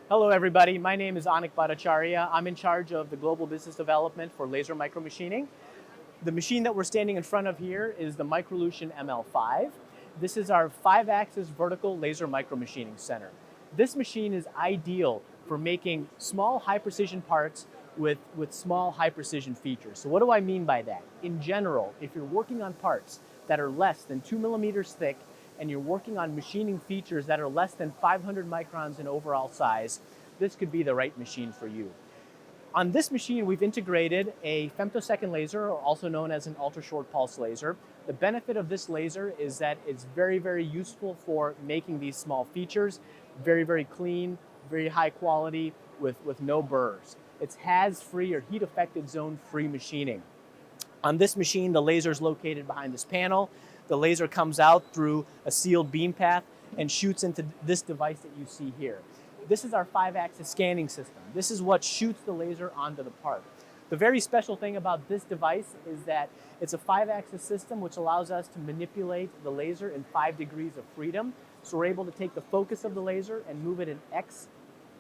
Hello everybody, my name is Onik Bhattacharyya. I'm in charge of the global business development for laser micromachining. The machine that we're standing in front of here is the Microlution ML-5. This is our 5-axis vertical laser micromachining center. This machine is ideal for making small high-precision parts with small high-precision features. So what do I mean by that? In general, if you're working on parts that are less than 2 millimeters thick and you're working on machining features that are less than 500 microns in overall size, this could be the right machine for you. On this machine, we've integrated a femtosecond laser, also known as an ultra-short pulse laser. The benefit of this laser is that it's very, very useful for making these small features, very, very clean, very high quality, with no burrs. It's HAZ-free or heat affected zone-free machining. On this machine, the laser is located behind this panel. The laser comes out through a sealed beam path and shoots into this device that you see here. This is our 5-axis scanning system. This is what shoots the laser onto the part. The very special thing about this device is that it's a 5-axis system which allows us to manipulate the laser in 5 degrees of freedom. So we're able to take the focus of the laser and move it in X,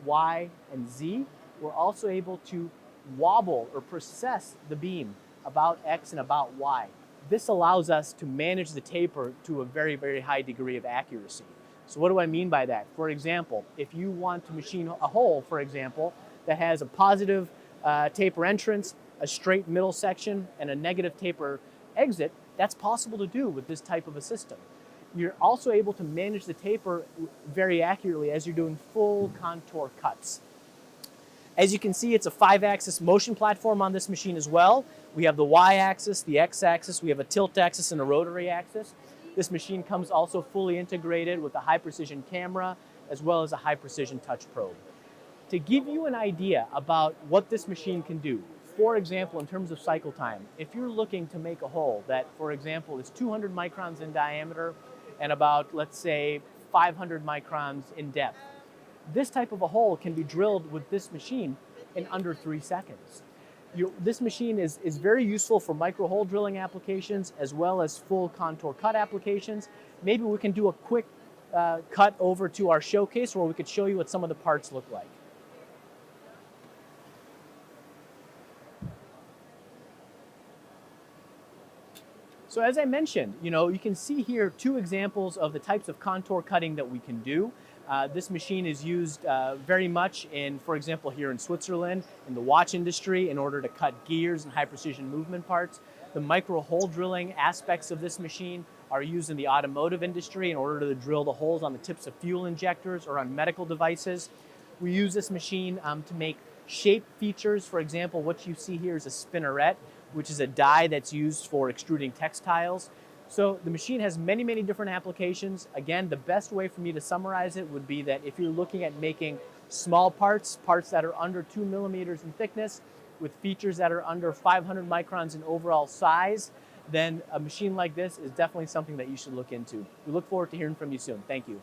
Y, and Z. We're also able to wobble or process the beam about X and about Y. This allows us to manage the taper to a very, very high degree of accuracy. So what do I mean by that? For example, if you want to machine a hole, for example, that has a positive taper entrance, a straight middle section, and a negative taper exit, that's possible to do with this type of a system. You're also able to manage the taper very accurately as you're doing full contour cuts. As you can see, it's a 5-axis motion platform on this machine as well. We have the Y-axis, the X-axis, we have a tilt axis and a rotary axis. This machine comes also fully integrated with a high-precision camera as well as a high-precision touch probe. To give you an idea about what this machine can do, for example, in terms of cycle time, if you're looking to make a hole that, for example, is 200 microns in diameter and about, let's say, 500 microns in depth, this type of a hole can be drilled with this machine in under 3 seconds. This machine is very useful for micro hole drilling applications as well as full contour cut applications. Maybe we can do a quick cut over to our showcase where we could show you what some of the parts look like. So as I mentioned, you can see here 2 examples of the types of contour cutting that we can do. This machine is used very much in, for example, here in Switzerland, in the watch industry, in order to cut gears and high precision movement parts. The micro hole drilling aspects of this machine are used in the automotive industry in order to drill the holes on the tips of fuel injectors or on medical devices. We use this machine to make shape features. For example, what you see here is a spinneret, which is a die that's used for extruding textiles. So the machine has many, many different applications. Again, the best way for me to summarize it would be that if you're looking at making small parts that are under 2 millimeters in thickness, with features that are under 500 microns in overall size, then a machine like this is definitely something that you should look into. We look forward to hearing from you soon. Thank you.